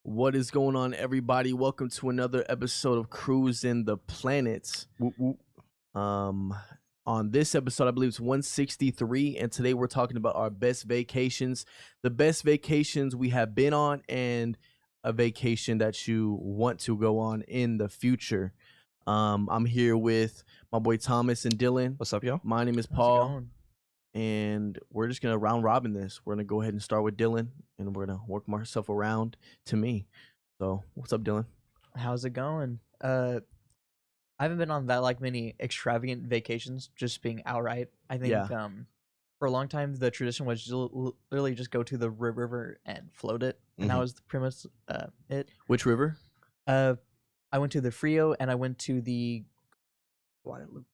What is going on, everybody? Welcome to another episode of Cruisin the Planets. Whoop, whoop. On this episode, I believe it's 163, and today we're talking about our best vacations, the best vacations we have been on, and a vacation that you want to go on in the future. I'm here with my boy Thomas and Dylan. What's up, y'all? My name is Paul, and we're just gonna round robin this. We're gonna go ahead and start with Dylan, and we're gonna work myself around to me. So, what's up, Dylan? How's it going? I haven't been on that many extravagant vacations, just being outright. I think for a long time the tradition was literally just go to the river and float it, and that was pretty much it. Which river? I went to the Frio and I went to the Guadalupe.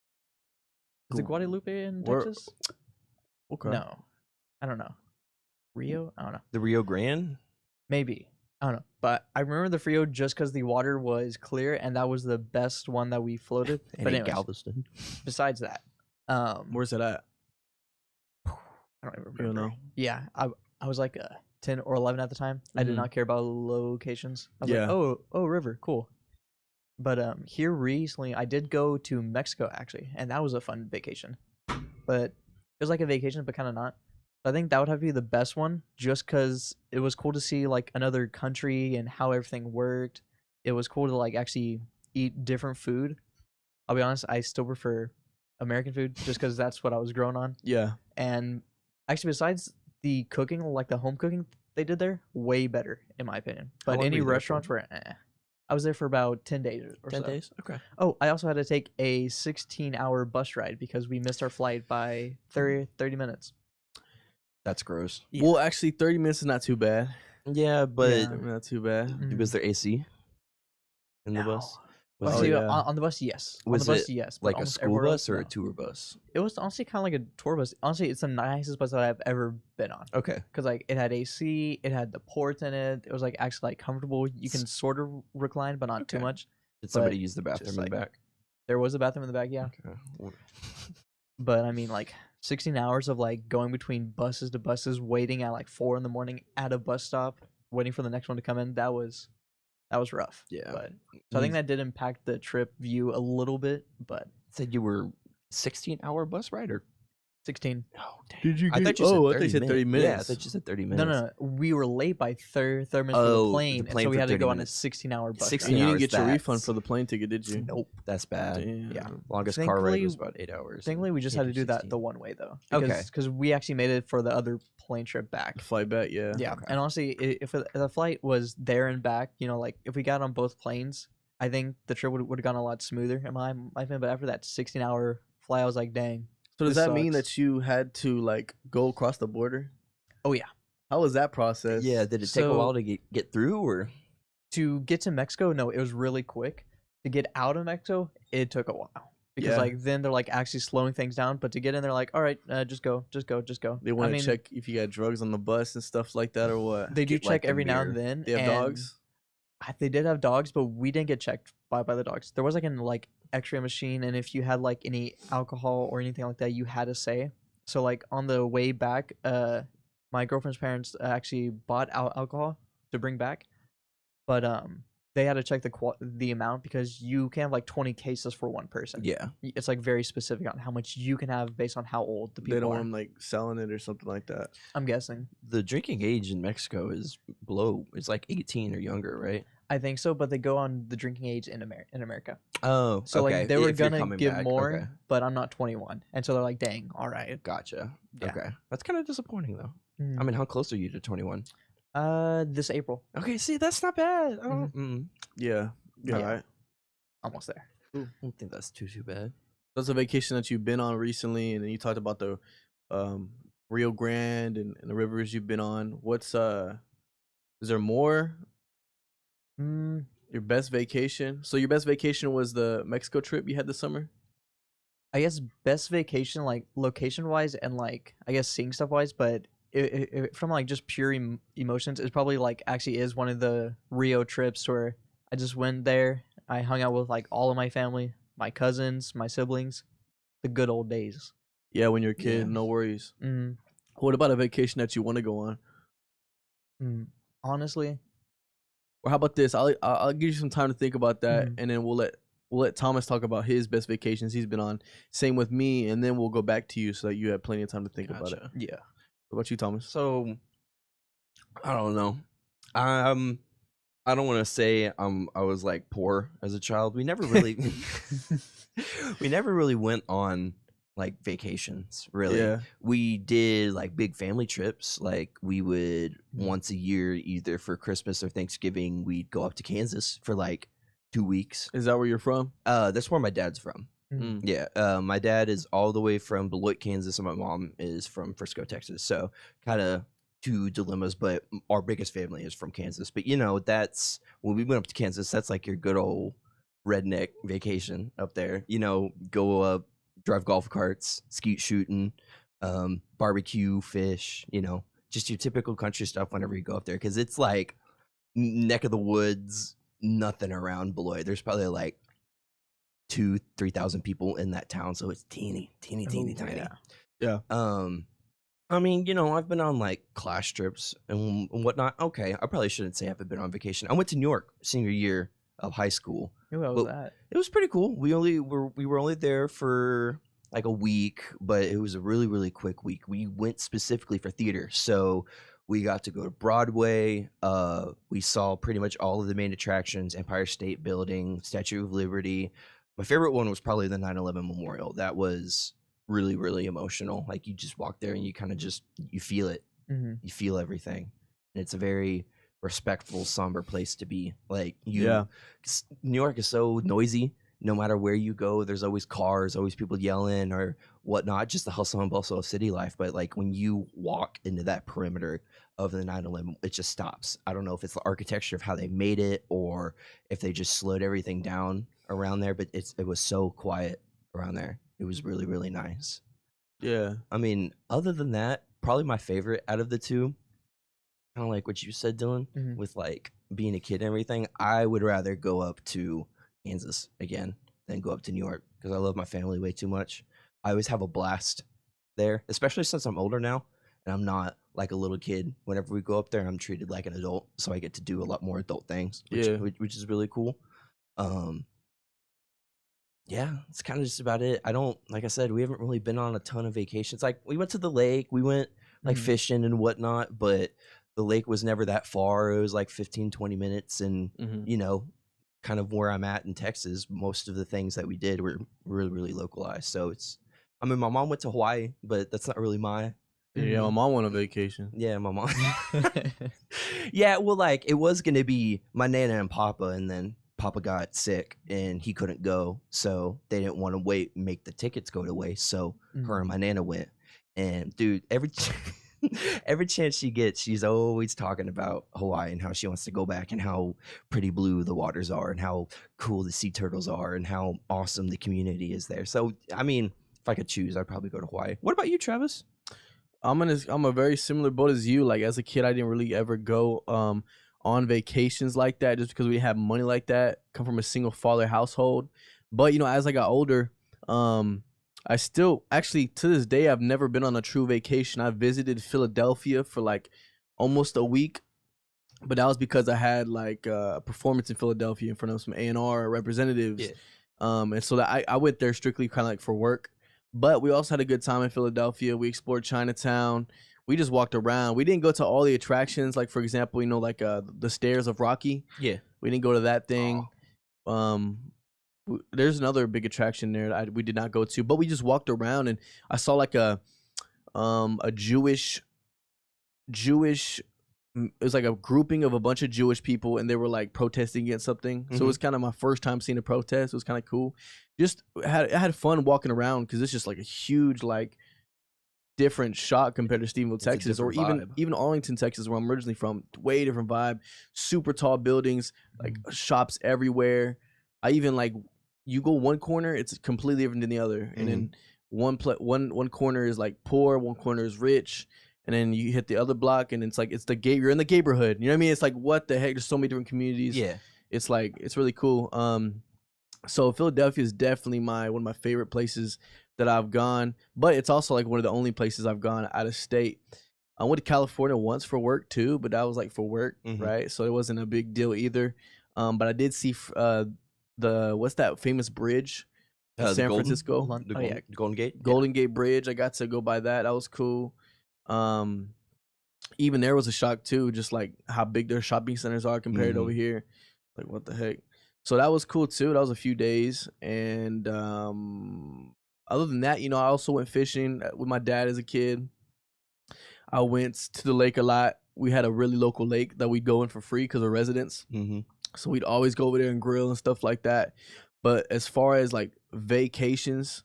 Is it Guadalupe in Texas? Okay. No, I don't know. Rio? I don't know. The Rio Grande? Maybe. I don't know. But I remember the Frio just because the water was clear, and that was the best one that we floated. But anyways, Galveston. besides that, Where's it at? I don't even remember. You don't know? Yeah, I was like 10 or 11 at the time. I did not care about locations. I was Yeah. like, oh, river, cool. But here recently, I did go to Mexico actually, and that was a fun vacation. But it was like a vacation, but kind of not. I think that would have to be the best one, just because it was cool to see like another country and how everything worked. It was cool to like actually eat different food. I'll be honest, I still prefer American food just because that's what I was growing on. Yeah. And actually, besides the cooking, like the home cooking they did there, way better in my opinion. But any restaurants were, I was there for about 10 days or 10 so. days? Okay. Oh, I also had to take a 16-hour bus ride because we missed our flight by 30 minutes. That's gross. Yeah. Well, actually, 30 minutes is not too bad. Yeah, but Not too bad. was there AC in the No. bus? Well, Was Oh, it see, yeah. on the bus, yes. Was on the bus, it yes. but like a almost school everywhere bus else, or no. a tour bus? It was honestly kind of like a tour bus. Honestly, it's the nicest bus that I've ever been on. Okay. Because like it had AC, it had the ports in it. It was like actually like comfortable. You can sort of recline, but not too Okay. much. Did somebody But use the bathroom in the back? There was a bathroom in the back, yeah. Okay. But I mean, like 16 hours of like going between buses to buses, waiting at like 4 a.m. at a bus stop, waiting for the next one to come in. That was rough. Yeah. But so I think that did impact the trip view a little bit. But Said you were 16-hour bus ride or 16. oh damn. Did you I get? thought you said Oh, I 30 thought you said 30 minutes. Yeah, I thought you said 30 minutes. No. We were late by 30 minutes for Oh, the plane, the and plane so we for had to 30 go on a minutes. 16-hour bus. 16 And you didn't hours, get your refund that's- for the plane ticket, did you? Nope. That's bad. Damn. Yeah. Longest car ride Thankfully- was about 8 hours. Thankfully, we just had to do that 16. the one way though. Okay. Because we actually made it for the other plane trip back. Flight back, yeah. Yeah, Okay. and honestly, if the flight was there and back, like if we got on both planes, I think the trip would have gone a lot smoother in my opinion. But after that 16-hour flight, I was like, dang. So does This that mean sucks. that you had to like go across the border? Oh yeah. How was that process? Yeah, did it take a So- while to get through or? To get to Mexico, no, it was really quick. To get out of Mexico, it took a while. Because Yeah. like then they're like actually slowing things down, but to get in, they're like, all right, just go. They want to check if you got drugs on the bus and stuff like that, or what? They do get, like, check the every now and mirror. then. They have and dogs. They did have dogs, but we didn't get checked by the dogs. There was like an X-ray machine, and if you had like any alcohol or anything like that, you had to say. So like on the way back, my girlfriend's parents actually bought alcohol to bring back, but they had to check the amount because you can have like 20 cases for one person. Yeah. It's like very specific on how much you can have based on how old the They people don't are. want them like selling it or something like that. I'm guessing. The drinking age in Mexico is below. It's like 18 or younger, right? I think so, but they go on the drinking age in America. Oh, So okay. like they were If you're gonna coming give back, more, okay. but I'm not 21, and so they're like, "Dang, all right." Gotcha. Yeah. Okay. That's kind of disappointing though. Mm. I mean, how close are you to 21? This April, Okay, see, that's not bad. I don't, Yeah. Yeah. Yeah. Right. almost there. I don't think that's too bad. That's a vacation that you've been on recently, and then you talked about the Rio Grande and the rivers you've been on. What's is there more? Mm, Your best vacation? So your best vacation was the Mexico trip you had this summer? I guess best vacation, like location wise, and like I guess seeing stuff wise, but from like just pure emotions, it probably like actually is one of the Rio trips where I just went there. I hung out with like all of my family, my cousins, my siblings, the good old days. Yeah, when you're a kid, Yeah. no worries. Mm, What about a vacation that you want to go on? honestly, Or how about this? I'll give you some time to think about that, Mhm. and then we'll let Thomas talk about his best vacations he's been on. Same with me, and then we'll go back to you so that you have plenty of time to think about it. Gotcha. Yeah. What about you, Thomas? So I don't know. I don't want to say I was like poor as a child. We never really we never really went on like vacations, really. Yeah. We did like big family trips. Like we would Mhm. once a year, either for Christmas or Thanksgiving, we'd go up to Kansas for like 2 weeks. Is that where you're from? That's where my dad's from. Mm. Yeah, my dad is all the way from Beloit, Kansas, and my mom is from Frisco, Texas. So kind of two dilemmas, but our biggest family is from Kansas. But you know, that's when we went up to Kansas. That's like your good old redneck vacation up there. You know, go up, drive golf carts, skeet shooting, barbecue, fish. You know, just your typical country stuff whenever you go up there, because it's like neck of the woods, nothing around Beloit. There's probably like 2,000-3,000 people in that town, so it's teeny Oh, tiny. yeah. I mean, you know, I've been on like class trips and whatnot. Okay, I probably shouldn't say I haven't been on vacation. I went to New York senior year of high school. Who was But that? it was pretty cool. We were only there for like a week, but it was a really quick week. We went specifically for theater, so we got to go to Broadway. We saw pretty much all of the main attractions: Empire State Building, Statue of Liberty. My favorite one was probably the 9/11 Memorial. That was really emotional. Like you just walk there and you kind of just you feel it. Mm-hmm. You feel everything. And it's a very respectful, somber place to be. Like Yeah. 'cause New York is so noisy. No matter where you go, there's always cars, always people yelling or whatnot. Just the hustle and bustle of city life. But like when you walk into that perimeter of the 9/11, it just stops. I don't know if it's the architecture of how they made it or if they just slowed everything down around there. But it was so quiet around there. It was really nice. Yeah. I mean, other than that, probably my favorite out of the two, kind of like what you said, Dylan, Mhm. with like being a kid and everything. I would rather go up to Kansas again than go up to New York because I love my family way too much. I always have a blast there, especially since I'm older now and I'm not like a little kid. Whenever we go up there, I'm treated like an adult, so I get to do a lot more adult things, Yeah. which is really cool. Yeah, it's kind of just about it. I don't, like I said, we haven't really been on a ton of vacations. Like we went to the lake, we went like Mhm. fishing and whatnot, but the lake was never that far. It was like 15-20 minutes. And, Mhm. you know, kind of where I'm at in Texas, most of the things that we did were really localized. So it's, I mean, my mom went to Hawaii, but that's not really Yeah, my Mhm. mom went on vacation. yeah, my mom. Yeah, well, like it was gonna be my nana and Papa, and then Papa got sick and he couldn't go, so they didn't want to wait and make the tickets go to waste. So her and my nana went, and dude, every chance she gets, she's always talking about Hawaii and how she wants to go back and how pretty blue the waters are and how cool the sea turtles are and how awesome the community is there. So I mean, if I could choose, I'd probably go to Hawaii. What about you, Travis? I'm a very similar boat as you. Like as a kid, I didn't really ever go on vacations like that just because we had money like that. Come from a single father household, but you know, as I got older, I still actually to this day I've never been on a true vacation. I visited Philadelphia for like almost a week, but that was because I had like a performance in Philadelphia in front of some A&R representatives. Yeah. And so that I went there strictly kind of like for work. But we also had a good time in Philadelphia. We explored Chinatown. We just walked around. We didn't go to all the attractions, like for example, you know, like the Stairs of Rocky. Yeah. We didn't go to that thing. There's another big attraction there that we did not go to, but we just walked around and I saw like a Jewish it was like a grouping of a bunch of Jewish people and they were like protesting against something. So it was kind of my first time seeing a protest. It was kind of cool. Just I had fun walking around because it's just like a huge like different shot compared to Stephenville, It's a Texas, or different even vibe. even Arlington, Texas, where I'm originally from. Way different vibe. Super tall buildings, like shops everywhere. I even like you go one corner, it's completely different than the other, and then one corner is like poor, one corner is rich. And then you hit the other block, and it's like you're in the neighborhood. You know what I mean? It's like what the heck? There's so many different communities. Yeah. It's like it's really cool. So Philadelphia is definitely one of my favorite places that I've gone, but it's also like one of the only places I've gone out of state. I went to California once for work too, but that was like for work, Mhm. right? So it wasn't a big deal either. But I did see the what's that famous bridge in The San Golden, Francisco? Oh, yeah. Golden Gate. Golden Gate Bridge. I got to go by that. That was cool. Um, even there was a shock too, just like how big their shopping centers are compared to over here. Like what the heck? So that was cool too. That was a few days, and other than that, I also went fishing with my dad as a kid. I went to the lake a lot. We had a really local lake that we'd go in for free because we're residents. Mm-hmm. So we'd always go over there and grill and stuff like that. But as far as like vacations,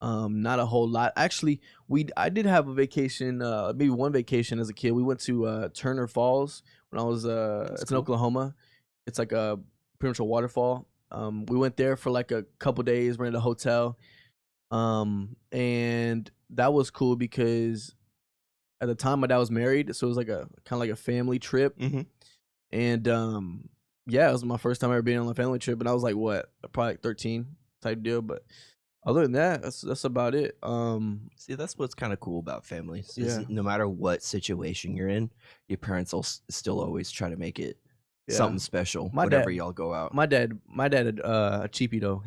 not a whole lot. Actually, I did have a vacation, maybe one vacation as a kid. We went to Turner Falls when I was it's in Oklahoma. It's like a pretty much a waterfall. We went there for like a couple days, rented a hotel. And that was cool because at the time my dad was married, so it was like a kind of like a family trip. Mm-hmm. And yeah, it was my first time ever being on a family trip, and I was like what, probably like 13 type deal. But other than that, that's about it. See, that's what's kind of cool about families. Is Yeah. no matter what situation you're in, your parents will still always try to make it Yeah. something special My whenever dad- y'all go out. My dad, a cheapie though.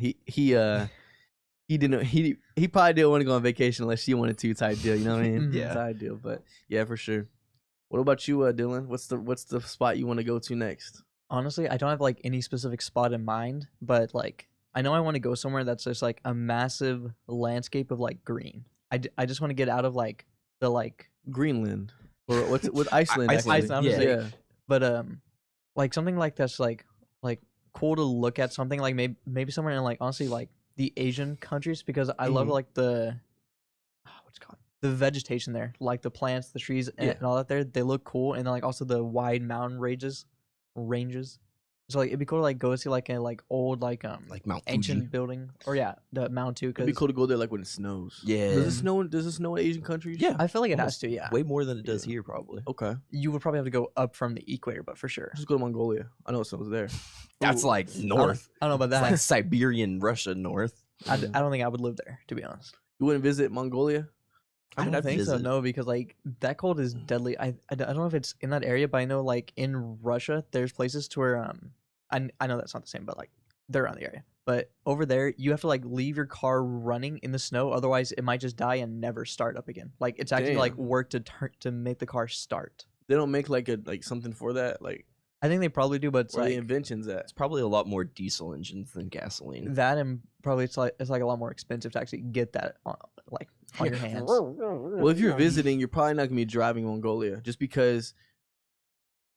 He didn't. He probably didn't want to go on vacation unless she wanted to, type deal. You know what I mean? Yeah. Type deal. But yeah, for sure. What about you, Dylan? What's the spot you want to go to next? Honestly, I don't have like any specific spot in mind, but like I know I want to go somewhere that's just like a massive landscape of like green. I just want to get out of like the like Greenland or with Iceland? Iceland, actually. I'm just yeah. saying. But like something like that's like cool to look at, something like maybe somewhere in like honestly like the Asian countries, because I love Mhm. like the what's it called, the vegetation there, like the plants, the trees, and, Yeah. and all that there. They look cool, and then like also the wide mountain ranges. So like it'd be cool to like go see like a like old like Mount ancient Fuji. building, or yeah, the mountain too. It'd be cool to go there like when it snows. Yeah. Does it snow in Asian countries? Yeah. I feel like it has Almost to. Yeah, Way more than it does Yeah. here, probably. Okay. you would probably have to go up from the equator, but for sure. Just go to Mongolia. I know it snows there. That's Ooh. like north. I don't know about It's that. like Siberian Russia north. I don't think I would live there, to be honest. You wouldn't visit Mongolia? I mean, don't I'd think so. visit. No, because like that cold is deadly. I don't know if it's in that area, but I know like in Russia, there's places to where I know that's not the same, but like they're around the area. But over there, you have to like leave your car running in the snow, otherwise it might just die and never start up again. Like it's actually like Damn. work to make the car start. They don't make like something for that? Like I think they probably do, but it's where the like inventions at? It's probably a lot more diesel engines than gasoline. that, and probably it's like a lot more expensive to actually get that on your hands. Well, if you're visiting, you're probably not gonna be driving Mongolia, just because.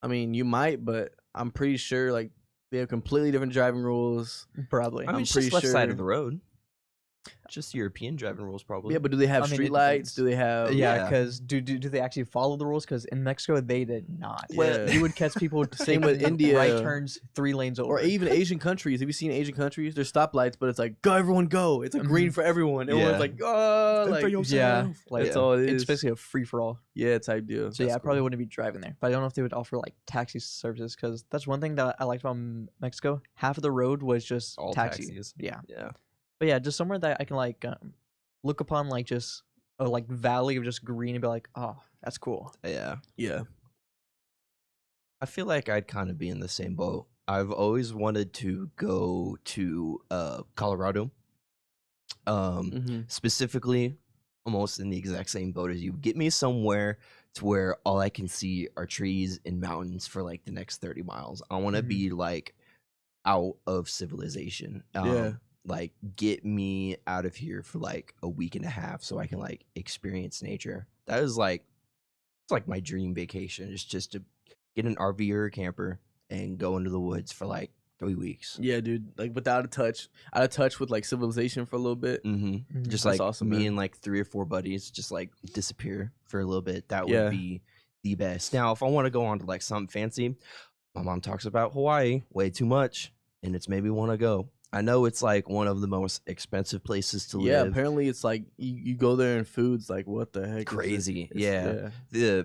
I mean, you might, but I'm pretty sure like they have completely different driving rules. Probably. I mean, I'm it's pretty just left side sure- of the road. Just European driving rules, probably. Yeah, but do they have I mean, it street lights? depends. Do they have? Yeah, yeah. because do they actually follow the rules? Because in Mexico they did not. Yeah. You would catch people Same with taking India. right turns 3 lanes over. Or even Asian countries. Have you seen Asian countries? There's stoplights, but it's like go, everyone go. It's like green Mhm. for everyone. Everyone's Yeah. like oh, Fend like for yourself. yeah, like that's all it it's is. basically a free for all. Yeah, type deal. So yeah, I That's probably cool. wouldn't be driving there. But I don't know if they would offer like taxi services, because that's one thing that I liked about Mexico. Half of the road was just All taxi. taxis. Yeah, Yeah. but yeah, just somewhere that I can like look upon like just a like valley of just green and be like, oh, that's cool. Yeah. Yeah. I feel like I'd kind of be in the same boat. I've always wanted to go to Colorado. Mm-hmm. Specifically, almost in the exact same boat as you. Get me somewhere to where all I can see are trees and mountains for like the next 30 miles. I want to Mhm. be like out of civilization. Yeah. Like get me out of here for like a week and a half so I can like experience nature. That is like it's like my dream vacation. It's just to get an RV or a camper and go into the woods for like 3 weeks. Yeah, dude. Like without out of touch with like civilization for a little bit. Mm-hmm. Mhm. Just That's like awesome, me man. and like 3 or 4 buddies just like disappear for a little bit. That Yeah. would be the best. Now, if I want to go on to like something fancy, my mom talks about Hawaii way too much, and it's made me want to go. I know it's like one of the most expensive places to Yeah, live. apparently it's like you go there and food's like what the heck? is it? Crazy. It's- Yeah.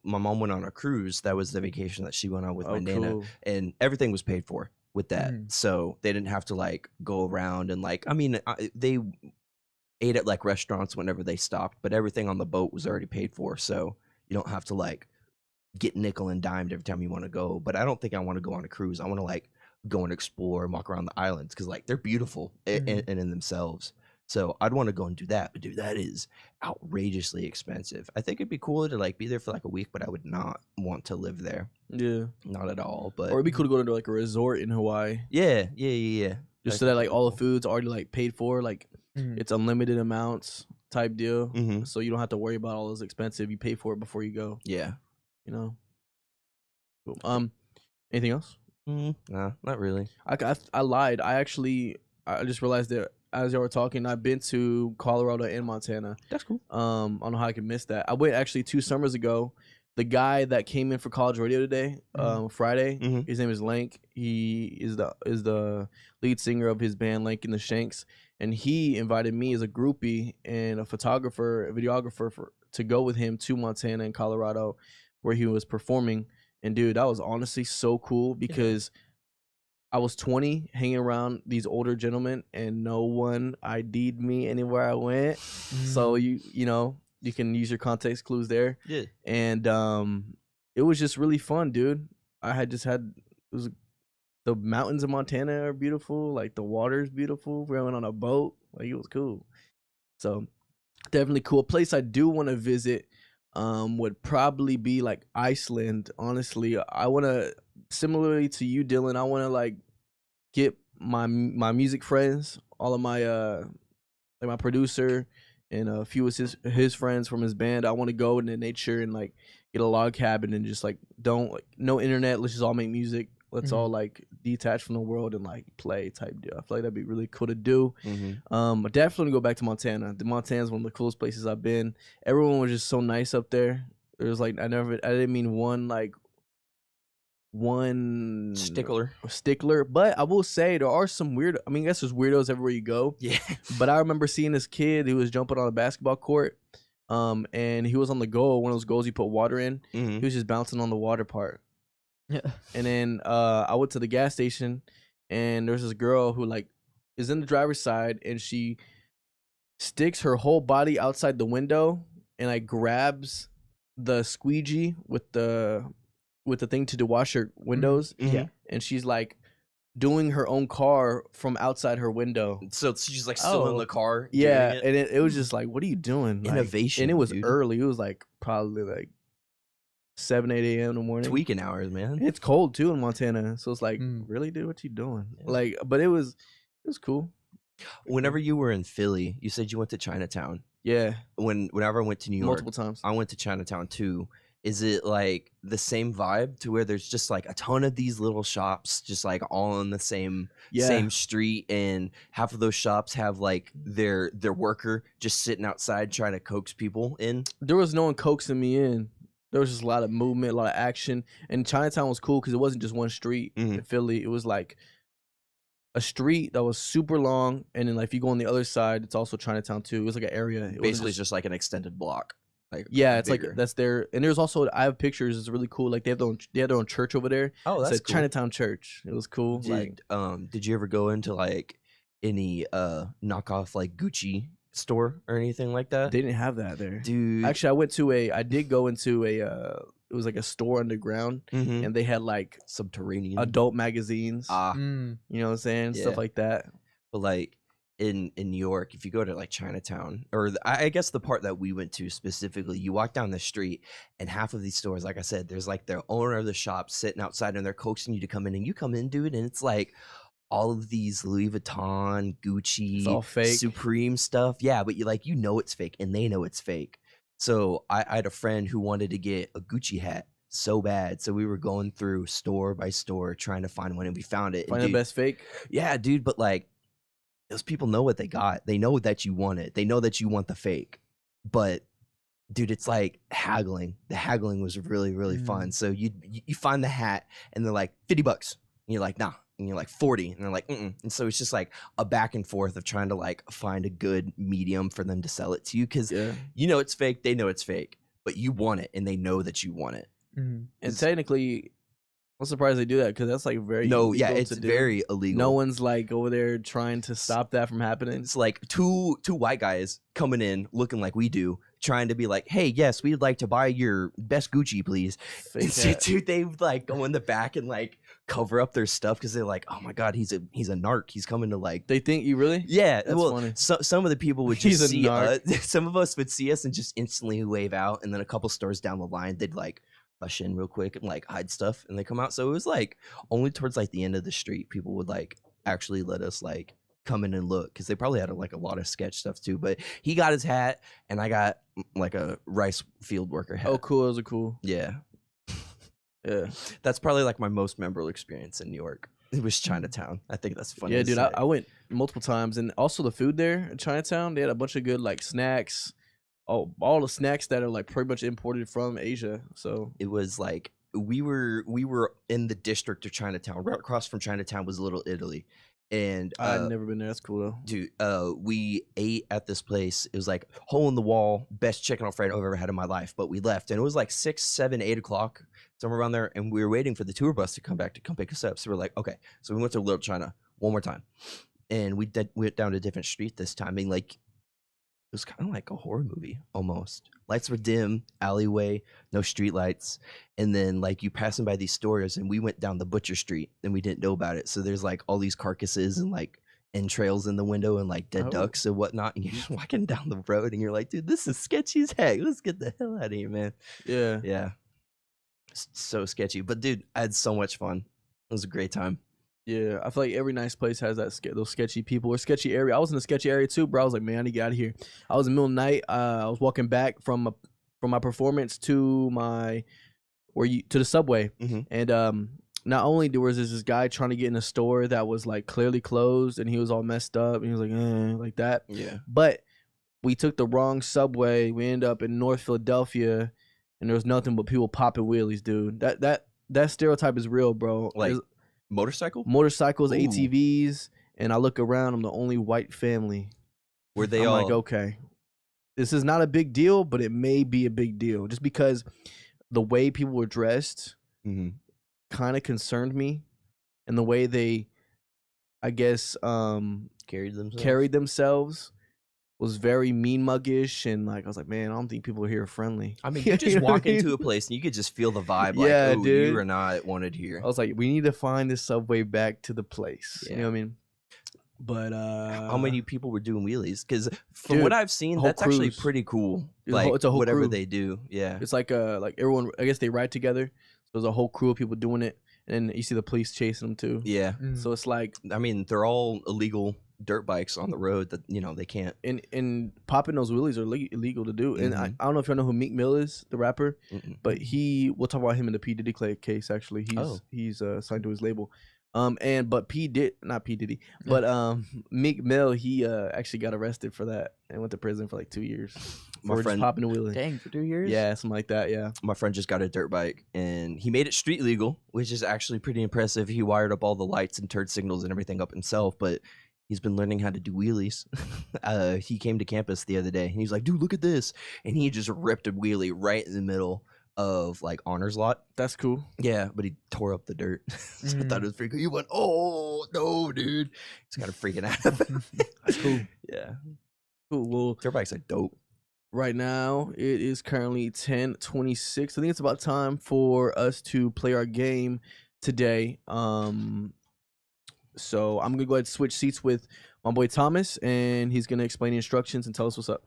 My mom went on a cruise. That was the vacation that she went on with Oh, my nana, cool. and everything was paid for with that. Mhm. So they didn't have to like go around and like. I mean, they ate at like restaurants whenever they stopped, but everything on the boat was already paid for. So You don't have to like get nickel and dimed every time you want to go. But I don't think I want to go on a cruise. I want to like go and explore and walk around the islands because like they're beautiful and in themselves. So I'd want to go and do that. But dude, that is outrageously expensive. I think it'd be cool to like be there for like a week, but I would not want to live there. Yeah. Not at all. But Or it'd be cool to go to like a resort in Hawaii. yeah. Just so that like all the food's already like paid for, like it's unlimited amounts type deal. Mhm. So you don't have to worry about all those expensive. You pay for it before you go. Yeah. You know. Cool. Anything else? No, not really. I lied. I just realized that as y'all were talking, I've been to Colorado and Montana. That's cool. I don't know how I could miss that. I went actually 2 summers ago. The guy that came in for college radio today, Friday, his name is Lank. He is the lead singer of his band Lank and the Shanks, and he invited me as a groupie and a photographer, a videographer to go with him to Montana and Colorado, where he was performing. And dude, that was honestly so cool because I was 20, hanging around these older gentlemen, and no one ID'd me anywhere I went. So you know. You can use your context clues there. Yeah. And it was just really fun, dude. The mountains of Montana are beautiful. Like the water's beautiful. We went on a boat. Like it was cool. So definitely cool. A place I do want to visit would probably be like Iceland. Honestly, I want to, similarly to you, Dylan, I want to like get my music friends, all of my like my producer, and a few of his friends from his band. I want to go into nature and like get a log cabin and just like no internet. Let's just all make music. Let's all like detach from the world and like play type deal. I feel like that'd be really cool to do. I definitely go back to Montana. The Montana's one of the coolest places I've been. Everyone was just so nice up there. It was like I didn't mean one stickler, but I will say there are some weird. I mean, I guess there's weirdos everywhere you go. Yeah. But I remember seeing this kid who was jumping on a basketball court, and he was on the goal. One of those goals you put water in. He was just bouncing on the water part. Yeah. And then I went to the gas station, and there's this girl who like is in the driver's side, and she sticks her whole body outside the window and like grabs the squeegee with the thing to wash her windows. Yeah. And she's like doing her own car from outside her window. So she's like still in the car. Yeah. And it was just like, what are you doing? Innovation. Like, and it was early. It was like probably like 7, 8 a.m. in the morning. Tweaking hours, man. It's cold too in Montana. So it's like, really, dude, what you doing? Yeah. Like, but it was cool. Whenever you were in Philly, you said you went to Chinatown. Yeah. Whenever I went to New York. Multiple times. I went to Chinatown too. Is it like the same vibe to where there's just like a ton of these little shops just like all on the same street, and half of those shops have like their worker just sitting outside trying to coax people in? There was no one coaxing me in. There was just a lot of movement, a lot of action. And Chinatown was cool because it wasn't just one street in Philly. It was like a street that was super long, and then like if you go on the other side, it's also Chinatown too. It was like an area. It basically just like an extended block. Like yeah, it's bigger. Like that's there. And there's also, I have pictures. It's really cool. Like they have their own church over there. Oh, that's cool. Chinatown Church. It was cool. Did you ever go into like any knockoff like Gucci store or anything like that? They didn't have that there, dude. Actually, I did go into a it was like a store underground, and they had like subterranean adult magazines. You know what I'm saying? Yeah. Stuff like that. But like in New York, if you go to like Chinatown, or I guess the part that we went to specifically, you walk down the street and half of these stores, like I said, there's like the owner of the shop sitting outside and they're coaxing you to come in, and you come in, dude, and it's like all of these Louis Vuitton, Gucci, it's all fake, Supreme stuff. Yeah, but you know it's fake, and they know it's fake. So I had a friend who wanted to get a Gucci hat so bad, so we were going through store by store trying to find one, and we found it. Find the best fake. Yeah, dude, but like those people know what they got. They know that you want it. They know that you want the fake. But dude, it's like haggling. The haggling was really, really fun. So you find the hat and they're like $50. And you're like, nah. And you're like 40. And they're like, mm-mm. And so it's just like a back and forth of trying to like find a good medium for them to sell it to you. Cause you know it's fake. They know it's fake. But you want it, and they know that you want it. And technically, I'm surprised they do that, because that's like very it's very illegal. No one's like over there trying to stop that from happening. It's like two white guys coming in looking like we do, trying to be like, hey, yes, we'd like to buy your best Gucci, please. Fake And so, hat. dude, they would like go in the back and like cover up their stuff because they're like, oh my god, he's a narc. He's coming to like. They think you really? Yeah, That's well, funny. some of the people would He's just a see us. narc. Some of us would see us and just instantly wave out, and then a couple stores down the line, they'd like rush in real quick and like hide stuff, and they come out. So it was like only towards like the end of the street, people would like actually let us like come in and look because they probably had like a lot of sketch stuff too. But he got his hat, and I got like a rice field worker hat. Oh, cool. Those are cool. Yeah, Yeah. that's probably like my most memorable experience in New York. It was Chinatown. I think that's funny. Yeah, to dude, say. I went multiple times, and also the food there in Chinatown. They had a bunch of good like snacks. All the snacks that are like pretty much imported from Asia. So It was like we were in the district of Chinatown. Right across from Chinatown was Little Italy, and I've never been there. That's cool though. dude, we ate at this place. It was like hole in the wall, best chicken Alfredo I've ever had in my life. But we left, and it was like 6, 7, 8 o'clock, somewhere around there, and we were waiting for the tour bus to come back to come pick us up. So we're like, okay, so we went to Little China one more time, and we went down a different street this time, and like it was kind of like a horror movie almost. Lights were dim, alleyway, no street lights, and then like you passing by these stores, and we went down the butcher street, and we didn't know about it. So there's like all these carcasses and like entrails in the window and like dead Oh. ducks and whatnot. And you're just walking down the road, and you're like, dude, this is sketchy as heck. Let's get the hell out of here, man. Yeah. Yeah, so sketchy. But dude, I had so much fun. It was a great time. Yeah, I feel like every nice place has that those sketchy people or sketchy area. I was in a sketchy area too, bro. I was like, man, I need to get out of here. I was in the middle of the night. I was walking back from my performance to to the subway, Mhm. and not only there was this guy trying to get in a store that was like clearly closed, and he was all messed up, and he was like, like that. Yeah. But we took the wrong subway. We ended up in North Philadelphia, and there was nothing but people popping wheelies, dude. That stereotype is real, bro. Like There's motorcycle? motorcycles, Ooh. ATVs, and I look around. I'm the only white family. Were they I'm all like, okay, this is not a big deal, but it may be a big deal just because the way people were dressed Mhm. kind of concerned me, and the way they, I guess, carried themselves? carried themselves was very mean muggish, and like I was like, man, I don't think people here are friendly. I mean, you just know what walk I mean? into a place and you could just feel the vibe. Like, Yeah, oh, dude. you are not wanted here. I was like, we need to find this subway back to the place. You know Yeah. what I mean? But How many people were doing wheelies? Because from dude, what I've seen, whole that's actually crews. pretty cool. It's a Like whole- it's a whole whatever crew. they do. Yeah. It's like everyone. I guess they ride together. So there's a whole crew of people doing it, and then you see the police chasing them too. Yeah. So it's like I mean, they're all illegal dirt bikes on the road that they can't. and popping those wheelies are illegal to do. And Mhm. I don't know if y'all know who Meek Mill is, the rapper, Mm-mm. but we'll talk about him in the P Diddy case. Actually, he's signed to his label. But not P Diddy, but Meek Mill, he actually got arrested for that and went to prison for like 2 years My for friend- just popping a wheelie. Dang, for 2 years? Yeah, something like that. Yeah. My friend just got a dirt bike and he made it street legal, which is actually pretty impressive. He wired up all the lights and turn signals and everything up himself, but he's been learning how to do wheelies. He came to campus the other day and he's like, dude, look at this. And he just ripped a wheelie right in the middle of like honors lot. That's cool. Yeah, but he tore up the dirt. So I thought it was pretty cool. He went, oh no, dude. He's kind of freaking out. That's cool. Yeah. Cool. Well, Dirt bikes are dope. right now it is currently 10:26. I think it's about time for us to play our game today. So I'm gonna go ahead and switch seats with my boy Thomas, and he's gonna explain the instructions and tell us what's up.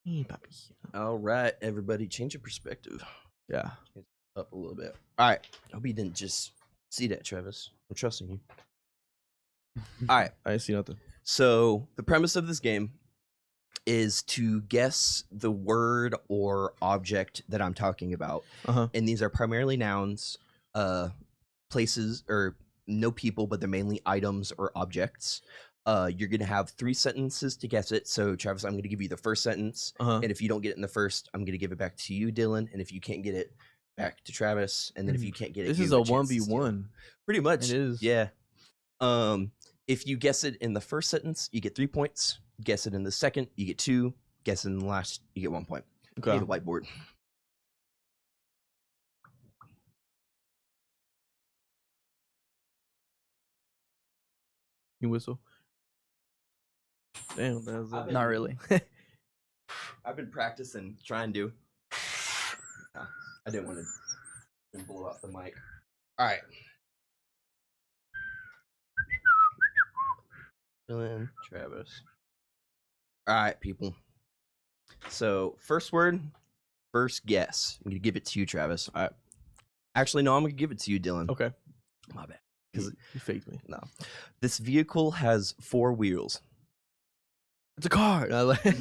Hey, puppy. All right, everybody, change your perspective Yeah. up a little bit. All right. I hope you didn't just see that, Travis. I'm trusting you. All right. I didn't see nothing. So the premise of this game is to guess the word or object that I'm talking about. Uh-huh. And these are primarily nouns, places, or no people, but they're mainly items or objects. You're going to have 3 sentences to guess it. So, Travis, I'm going to give you the first sentence. Uh-huh. And if you don't get it in the first, I'm going to give it back to you, Dylan. And if you can't get it, back to Travis. And then if you can't get it, This you is have a chance to steal. 1v1. Pretty much. It is. Yeah. If you guess it in the first sentence, you get 3 points. Guess it in the second, you get 2. Guess it in the last, you get 1 point. Okay. Need a whiteboard. You whistle. Damn, that was I've Not really. I've been practicing trying to. Nah, I didn't want to blow up the mic. All right. Dylan, Travis. All right, people. So first word, first guess. I'm gonna give it to you, Travis. All right. Actually, no, I'm gonna give it to you, Dylan. Okay. My bad. You faked me. No, this vehicle has 4 wheels. It's a car. I like- I'm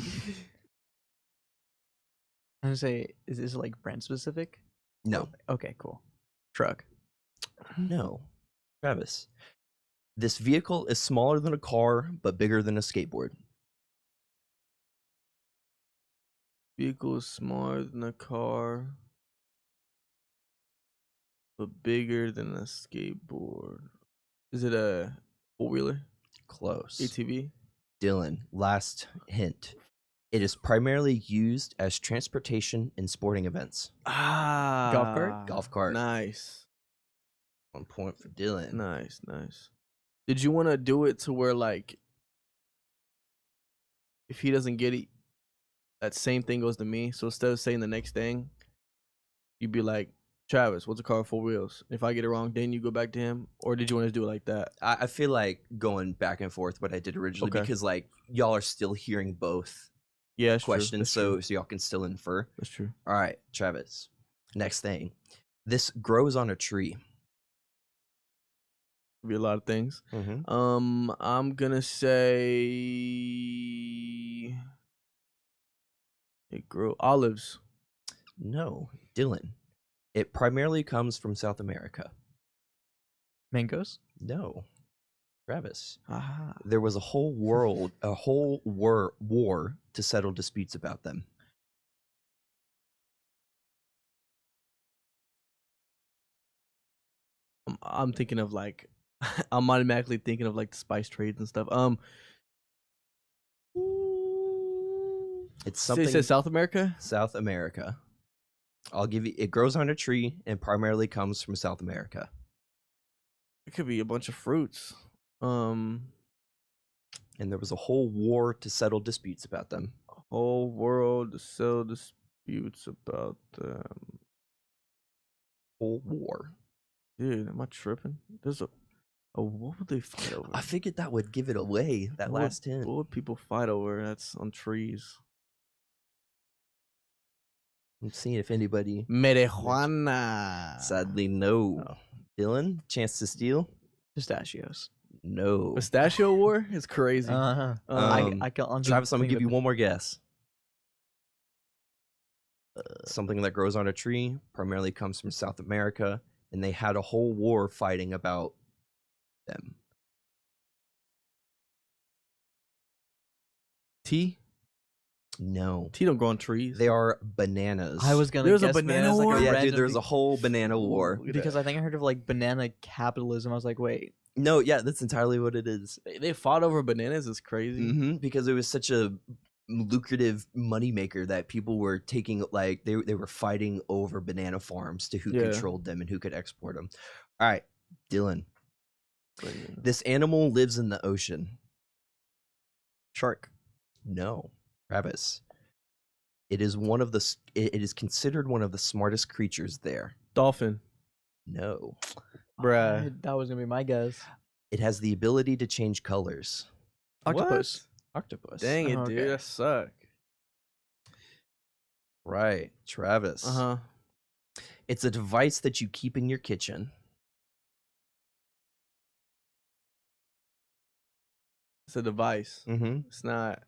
gonna say, is this like brand specific? No, Okay, cool. Truck. no, Travis. This vehicle is smaller than a car, but bigger than a skateboard. Vehicle is smaller than a car, but bigger than a skateboard. Is it a 4-wheeler? Close. ATV? Dylan, last hint. It is primarily used as transportation in sporting events. Ah. Golf cart. Nice. 1 point for Dylan. Nice. Did you want to do it to where, like, if he doesn't get it, that same thing goes to me? So instead of saying the next thing, you'd be like, Travis, what's a car with 4 wheels? If I get it wrong, then you go back to him? Or did you want to do it like that? I feel like going back and forth what I did originally Okay. because like y'all are still hearing both Yeah, that's questions, true. so y'all can still infer. That's true. All right, Travis. Next thing. This grows on a tree. Could be a lot of things. Mm-hmm. I'm gonna say it grew olives. No, Dylan. It primarily comes from South America. Mangoes. No, Travis. Ah. There was a whole war to settle disputes about them. I'm thinking of like, I'm automatically thinking of like the spice trades and stuff. It's It something says South America. South America. I'll give you. It grows on a tree and primarily comes from South America. It could be a bunch of fruits. And there was a whole war to settle disputes about them. Whole world to settle disputes about them. Whole war. Dude, am I tripping? There's a what would they fight over? I figured that would give it away. That What last hint. What would people fight over? That's on trees. I'm seeing if anybody. Marijuana. Sadly, no. Oh. Dylan, chance to steal. Pistachios. No. Pistachio war is crazy. Uh-huh. Um, I can honestly Travis, I'm gonna think give of you the- one more guess. Something that grows on a tree, primarily comes from South America, and they had a whole war fighting about them. Tea? No. Tea don't grow on trees. They are bananas. I was gonna There's a guess banana bananas, like war? Yeah, random dude, there's a thing. whole banana war. Look at Because that. I think I heard of like banana capitalism. I was like, wait, No, yeah, that's entirely what it is. They fought over bananas. Is crazy. Because it was such a lucrative moneymaker that people were taking, like, they were fighting over banana farms to who Yeah. controlled them and who could export them. All right, Dylan. Banana. This animal lives in the ocean. shark. No, Travis. It is one of the. It is considered one of the smartest creatures there. Dolphin. No, Bruh. That was gonna be my guess. it has the ability to change colors. Octopus. Octopus. Dang it, Oh, dude. okay. That suck. Right, Travis. Uh-huh. It's a device that you keep in your kitchen. It's a device. Mm-hmm. It's not.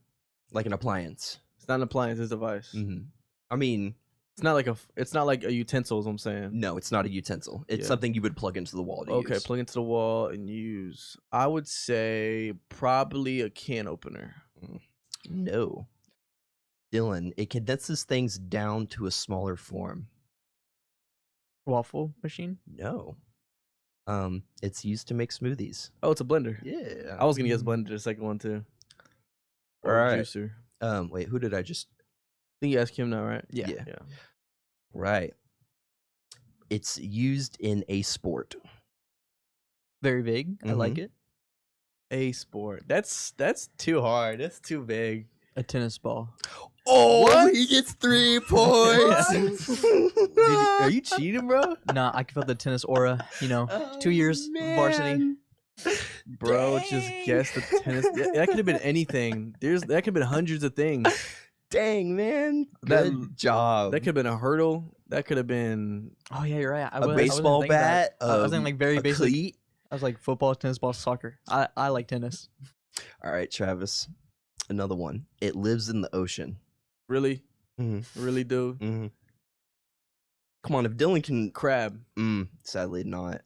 Like an appliance. It's not an appliance. It's a device. Mm-hmm. I mean, It's not like a. It's not like a utensil. Is what I'm saying. no, it's not a utensil. It's Yeah. something you would plug into the wall to Okay, use. plug into the wall and use. I would say probably a can opener. No. Dylan, it condenses things down to a smaller form. Waffle machine. No. It's used to make smoothies. Oh, it's a blender. Yeah. I was gonna guess blender the second one too. Or a Alright. juicer. Wait, who did I just? I think you asked him now, right? Yeah. Yeah. Yeah. Right. It's used in a sport. Very vague. I like it. A sport. That's too hard. That's too big. A tennis ball. Oh, What? he gets 3 points. Dude, are you cheating, bro? Nah, I can feel the tennis aura. 2 years varsity. Bro, just guess the tennis. That could have been anything. That could have been hundreds of things. Dang, man. That- Good job. That could have been a hurdle. That could have been. Oh yeah, you're right. a baseball bat. I was thinking like very a basic. cleat. I was like football, tennis ball, soccer. I like tennis. All right, Travis. Another one. It lives in the ocean. Really? Mhm. Really, dude? Mm-hmm. Come on, if Dylan can. Crab. Sadly not.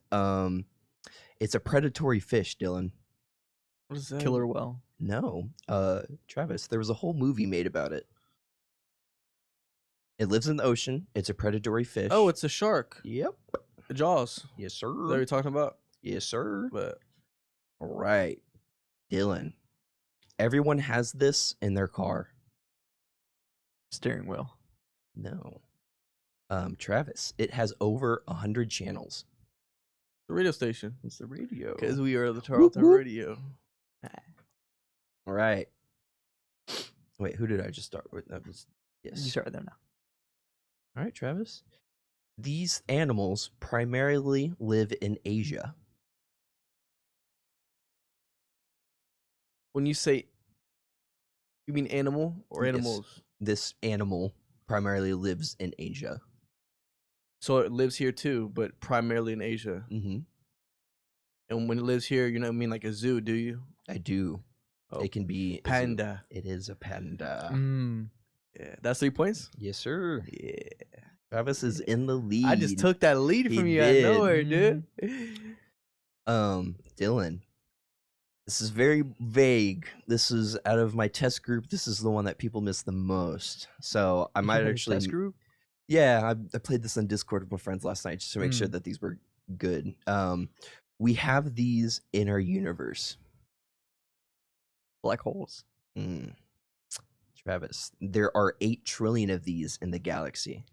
It's a predatory fish, Dylan. What is that? Killer whale. No. Travis, there was a whole movie made about it. It lives in the ocean. It's a predatory fish. Oh, it's a shark. Yep. Jaws. Yes, Is that what sir. you're talking about? Yes, sir. But All right. Dylan. Everyone has this in their car. Steering wheel. No. Travis, it has over 100 channels. the radio station. It's the radio. Because we are the Tarleton whoop. Radio. All right. Wait, who did I just start with? That was You yes. start with them now. All right, Travis. These animals primarily live in Asia. When you say, you mean animal or Yes. animals? This animal primarily lives in Asia. So it lives here too, but primarily in Asia. Mm-hmm. And when it lives here, you know what I mean, like a zoo, do you? I do. Oh, It can be a zoo. panda. It is a panda. Yeah, that's 3 points. Yes, sir. Yeah, Travis is in the lead. I just took that lead He from you out of did. nowhere, dude. Dylan. This is very vague. This is out of my test group. This is the one that people miss the most. So I might actually. Test group. Yeah, I played this on Discord with my friends last night just to make sure that these were good. We have these in our universe. Black holes. Travis, there are 8 trillion of these in the galaxy.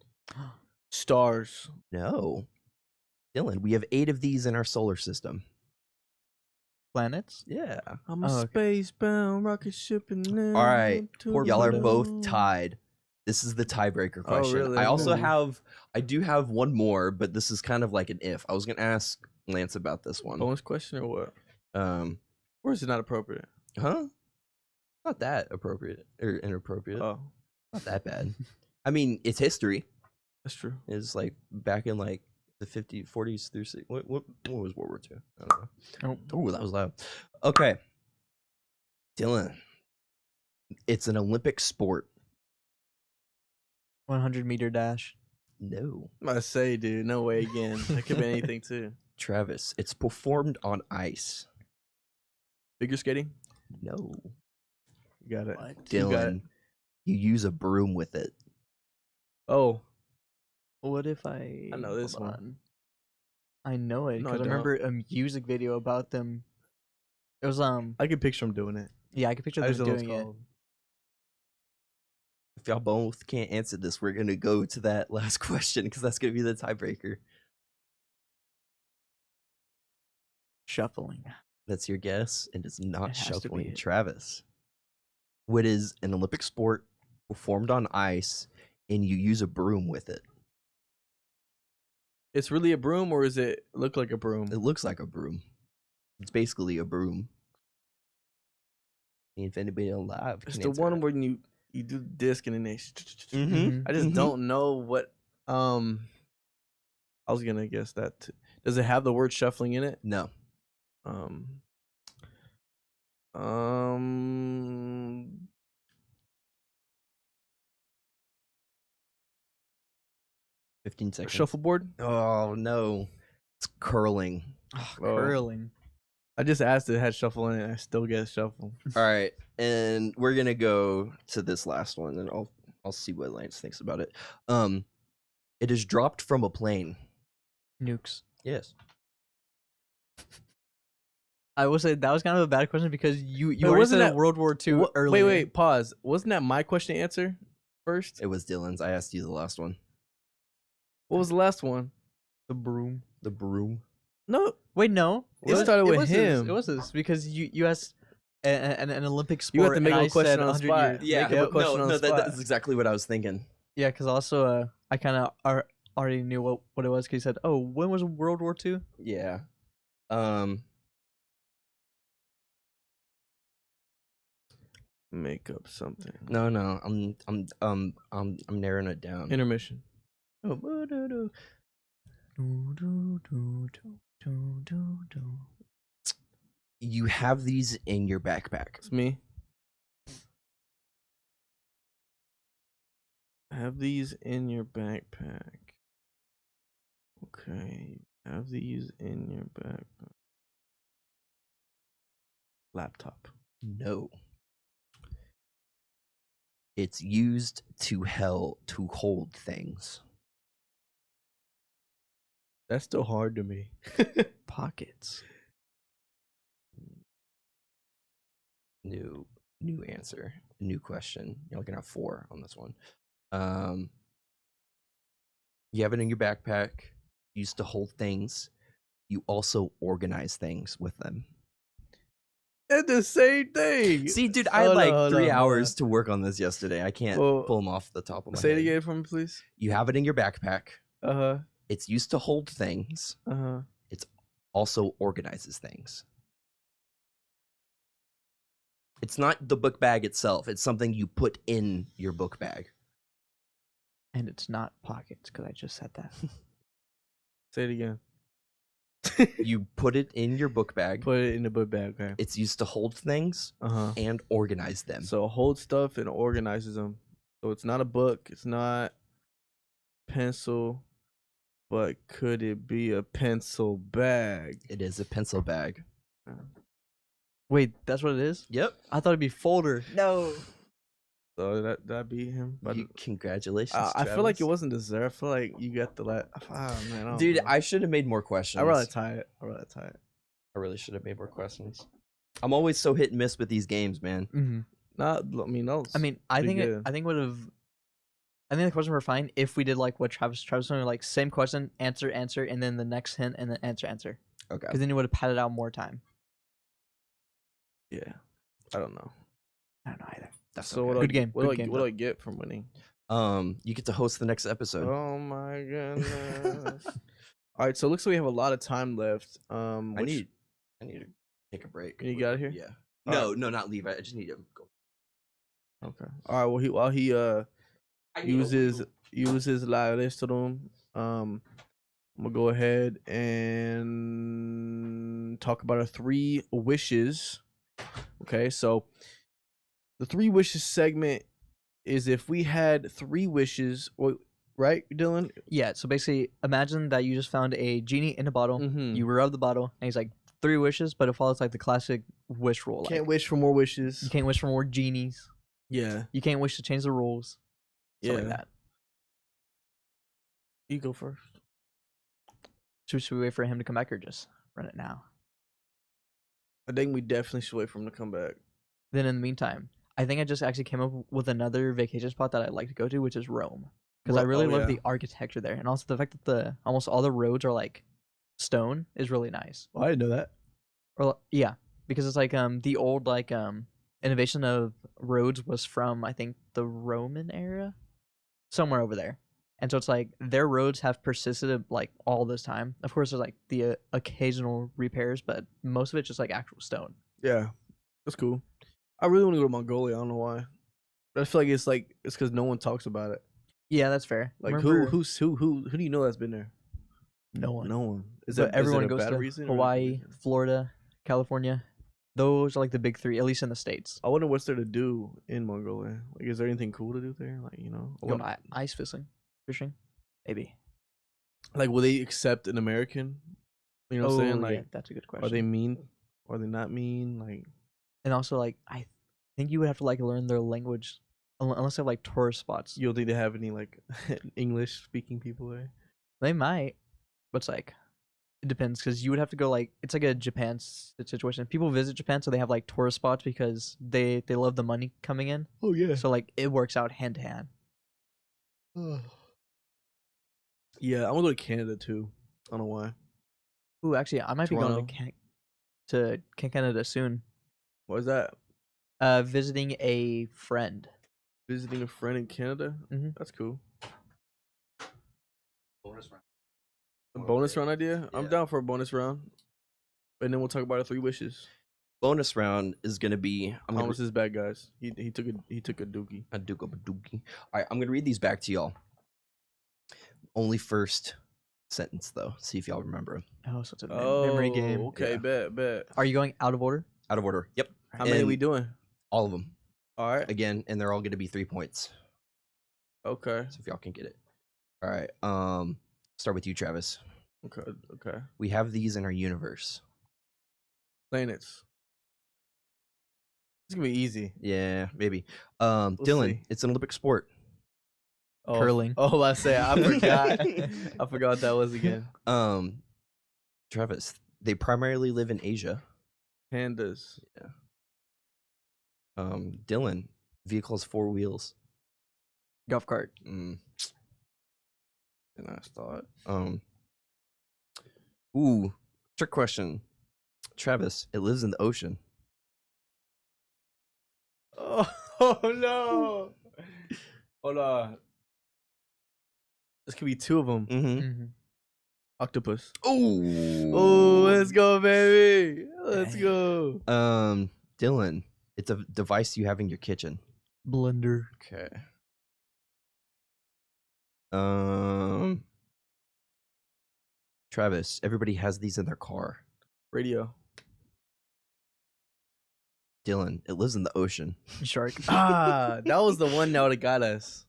Stars. No. Dylan, we have 8 of these in our solar system. Planets. Yeah. I'm a Oh, okay. space-bound rocket ship and All right. Y'all are both tied. tied. This is the tiebreaker question. really? I also Okay. I do have one more, but this is kind of like an if. I was gonna ask Lance about this one. Bonus question or what? Um, Or is it not appropriate? huh? Not that appropriate or inappropriate. Oh, Not that bad. I mean, it's history. that's true. It's like back in like the 50s, 40s through what was World War II? I don't know. Oh, that was loud. Okay, Dylan. It's an Olympic sport. 100-meter dash. No. I'm about to say, dude, no way again. That could be anything too. Travis, it's performed on ice. Figure skating? No. You got it. What? You got it. Dylan, you use a broom with it. Oh, What if I? know this hold one. on. I know it No, I because I don't. remember a music video about them. It was I can picture him doing it. yeah, I can picture I them just don't know what doing it's it. called. If y'all both can't answer this, we're gonna go to that last question because that's gonna be the tiebreaker. Shuffling. That's your guess, and it's not It has to be shuffling. it. Travis, what is an Olympic sport performed on ice, and you use a broom with it? It's really a broom, or is it look like a broom? It looks like a broom. It's basically a broom. If anybody alive, It's can the answer one that. where you do the disc and then they. Mhm, I just mhm. don't know what. I was gonna guess that. Does it have the word shuffling in it? No. Um. 15 seconds. Shuffleboard. Oh no, it's curling. Oh, Oh. curling. I just asked if it had shuffle in it. I still guess shuffle. All right, and we're gonna go to this last one, and I'll see what Lance thinks about it. It is dropped from a plane. Nukes. Yes. I will say that was kind of a bad question because you Wait, already wasn't said that- World War II earlier. Wait, pause. Wasn't that my question to answer first? It was Dylan's. I asked you the last one. What was the last one? The broom. The broom. No, Wait, no. It started with him. It was this because you asked an Olympic You sport. have to make and up I a question said on the 100 spot. years. Yeah, Make up a question on the spot. that's exactly what I was thinking. Yeah, because also I kind of already knew what it was. Because he said, "Oh, when was World War II?" Yeah. Make up something. No, I'm narrowing it down. Intermission. You have these in your backpack. It's me. Have these in your backpack. Okay. Have these in your backpack. Laptop. No. It's used to hold things. That's still hard to me. Pockets. New answer. New question. You're looking at 4 on this one. You have it in your backpack. Used to hold things. You also organize things with them. It's the same thing. See, dude, I had like 3 hold hours on. to work on this yesterday. I can't Well, pull them off the top of my Say head. it again for me, please. You have it in your backpack. Uh-huh. It's used to hold things. Uh-huh. Also organizes things. It's not the book bag itself. It's something you put in your book bag. And it's not pockets because I just said that. Say it again. You put it in your book bag. Put it in the book bag, okay. It's used to hold things Uh-huh. and organize them. So hold stuff and organizes them. So it's not a book. It's not pencil. But could it be a pencil bag? It is a pencil bag. Wait, that's what it is? Yep. I thought it'd be folder. No. So that beat him. But Congratulations. I feel like it Travis. wasn't deserved. I feel like you got the man. I don't Dude, know. I should have made more questions. I'd rather tie it. I really should have made more questions. I'm always so hit and miss with these games, man. Mm-hmm. Not. I mean, no. I mean, I pretty think good. I think the questions were fine if we did like what Travis was doing, like same question, answer, and then the next hint, and then answer. Okay. Because then you would have padded out more time. Yeah. I don't know. I don't know either. That's So okay. what? Good game, What, good do, game, what do though. I get from winning? You get to host the next episode. Oh my goodness! All right. So it looks like we have a lot of time left. I need to take a break. You got it here? Yeah. All No, not leave. I just need to go. Okay. All right. Well, while he uses la restroom, I'm gonna go ahead and talk about our 3 wishes. Okay, so the 3 wishes segment is if we had 3 wishes, right, Dylan? Yeah. So basically, imagine that you just found a genie in a bottle. Mm-hmm. You rub the bottle, and he's like 3 wishes, but it follows like the classic wish rule. Can't Like, wish for more wishes. you can't wish for more genies. Yeah, You can't wish to change the rules. Stuff like that. You go first. Should we wait for him to come back or just run it now? I think we definitely should wait for him to come back. Then in the meantime, I think I just actually came up with another vacation spot that I'd like to go to, which is Rome, because I really love the architecture there, and also the fact that almost all the roads are like stone is really nice. Oh, I didn't know that. Or yeah, because it's like the old like innovation of roads was from I think the Roman era, somewhere over there, and so it's like their roads have persisted like all this time. Of course, there's like the occasional repairs, but most of it's just like actual stone. Yeah, that's cool. I really want to go to Mongolia. I don't know why. But I feel like it's because no one talks about it. Yeah, that's fair. Like Remember, who do you know that's been there? No one. No one. Is But that everyone is it a goes bad to reason or a good Hawaii, reason? Florida, California. Those are like the big 3, at least in the States. I wonder what's there to do in Mongolia. Like, is there anything cool to do there? Like, I Go wonder- ice fishing, maybe. like, will they accept an American? You know what I'm saying? Like, yeah, that's a good question. are they mean? Are they not mean? Like, And also, like, I think you would have to like learn their language, unless they have like tourist spots. you don't think they have any like English speaking people there? They might, but it's like it depends because you would have to go like it's like a Japan situation. People visit Japan, so they have like tourist spots because they love the money coming in. Oh yeah. So like it works out hand to hand. Yeah, I'm gonna go to Canada too. I don't know why. Ooh, actually, I might be going Toronto. to Canada soon. What is that? Visiting a friend. Visiting a friend in Canada? Mhm. That's cool. Bonus round. A bonus round idea? I'm Yeah. down for a bonus round. And then we'll talk about our 3 wishes. Bonus round is gonna be. I'm gonna Thomas is bad, guys. He took a dookie. a dookie. All right, I'm gonna read these back to y'all. Only first sentence though. See if y'all remember 'em. Oh, so it's a memory game. Okay, Yeah. bet. Are you going out of order? Out of order. Yep. How many are we And doing? all of them All right. again, and they're all gonna be 3 points. Okay. So if y'all can get it. All right. Start with you, Travis. Okay. We have these in our universe. Planets. It's gonna be easy. Yeah, maybe. Dylan, see. it's an Olympic sport. Oh, Curling. Oh, I say I forgot. I forgot what that was again. Travis, they primarily live in Asia. Pandas. Dylan, vehicles 4 wheels. Golf cart. And I thought. Ooh, trick question. Travis, it lives in the ocean. Oh no! Hold on. This could be 2 of them. Mm-hmm. Octopus. Ooh. Oh, let's go, baby. Let's go. Dylan, it's a device you have in your kitchen. Blender. Okay. Travis, everybody has these in their car. Radio. Dylan, it lives in the ocean. Shark. That was the one that would have got us.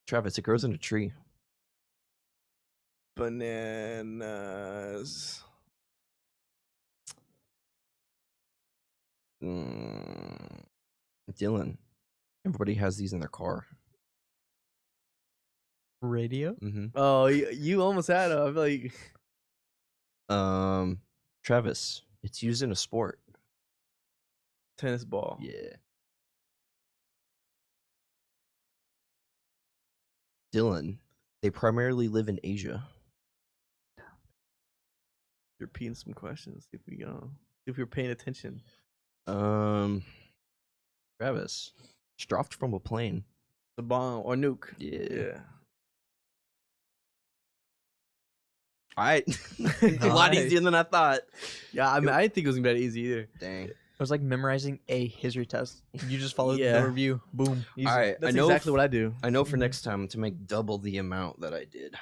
Travis, it grows in a tree. Bananas. Dylan, everybody has these in their car. Radio. Mm-hmm. Oh, you almost had it. I feel like Travis, it's used in a sport. tennis ball. Yeah. Dylan, they primarily live in Asia. You're repeating some questions. See if you're paying attention. Travis, it's dropped from a plane. The bomb or nuke. Yeah. All right. A lot Nice. easier than I thought. Yeah, I mean, I didn't think it was gonna be that easy either. Dang. It was like memorizing a history test. You just followed Yeah. the review. Boom. Easy. All right. That's I know exactly what I do. I know for next time to make double the amount that I did.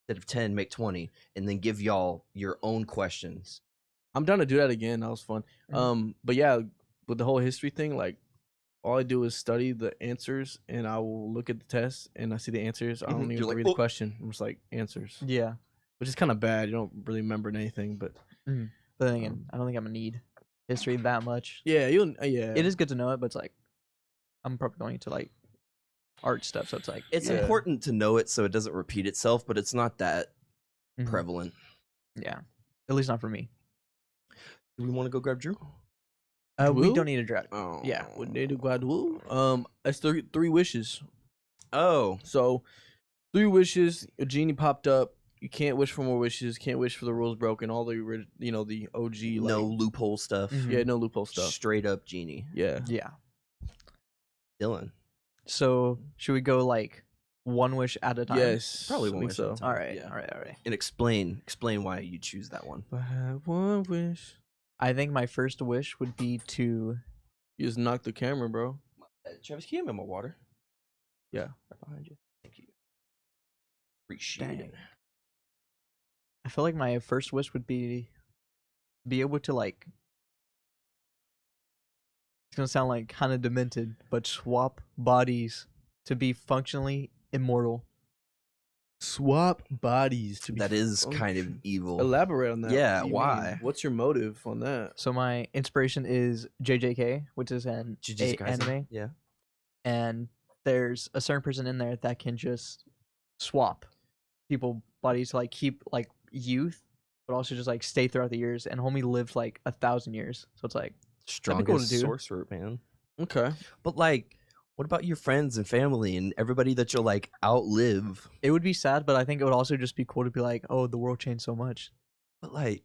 Instead of 10, make 20, and then give y'all your own questions. I'm down to do that again. That was fun. But yeah, with the whole history thing, like all I do is study the answers, and I will look at the test, and I see the answers. I don't even You're have to like, read the "Oh." question. I'm just like answers, Yeah. which is kind of bad. You don't really remember anything, but But then again, I don't think I'm gonna need history that much. yeah, yeah. It is good to know it, but it's like I'm probably going to like art stuff, so it's like It's Yeah. important to know it so it doesn't repeat itself, but it's not that Mhm. prevalent. Yeah. At least not for me. Do we want to go grab Drew? We Woo? don't need a draft. Oh. Yeah. What they do, Guadu? That's 3 wishes. Oh. So 3 wishes. A genie popped up. You can't wish for more wishes. Can't wish for the rules broken. All the the OG. No Like, loophole stuff. Mhm. yeah, no loophole stuff. Straight up genie. Yeah. Yeah. Dylan. So should we go like one wish at a time? Yes. Probably I one think wish at a so. time. All right. Yeah. All right. And explain why you choose that one. If I had one wish. I think my first wish would be to You just knocked the camera, bro. Travis, can you have my water? Yeah. Right behind you. Thank you. Appreciate it. I feel like my first wish would be able to like it's gonna sound like kind of demented, but swap bodies to be functionally immortal. Swap bodies to be. That is kind of evil. Elaborate on that. Yeah, What do you why? mean? What's your motive on that? So my inspiration is JJK, which is an Jujutsu Kaisen. anime, Yeah. and there's a certain person in there that can just swap people bodies to like keep like youth, but also just like stay throughout the years. And homie lived like 1,000 years, so it's like Strongest do. sorcerer, man. Okay. But like, What about your friends and family and everybody that you'll like outlive? It would be sad, but I think it would also just be cool to be like, oh, the world changed so much. But like,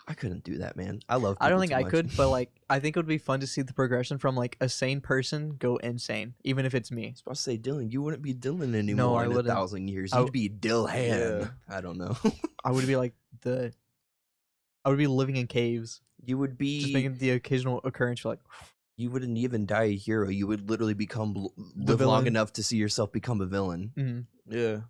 I couldn't do that, man. I love. I don't people think too I much. could, but like, I think it would be fun to see the progression from like a sane person go insane, even if it's me. I was about to say, Dylan, you wouldn't be Dylan anymore I in wouldn't. 1,000 years. I You'd be Dilhan. Yeah. I don't know. I would be like I would be living in caves, You would be. just making the occasional occurrence for like, You wouldn't even die a hero. You would literally become The live long villain. enough to see yourself become a villain. mhm. Yeah.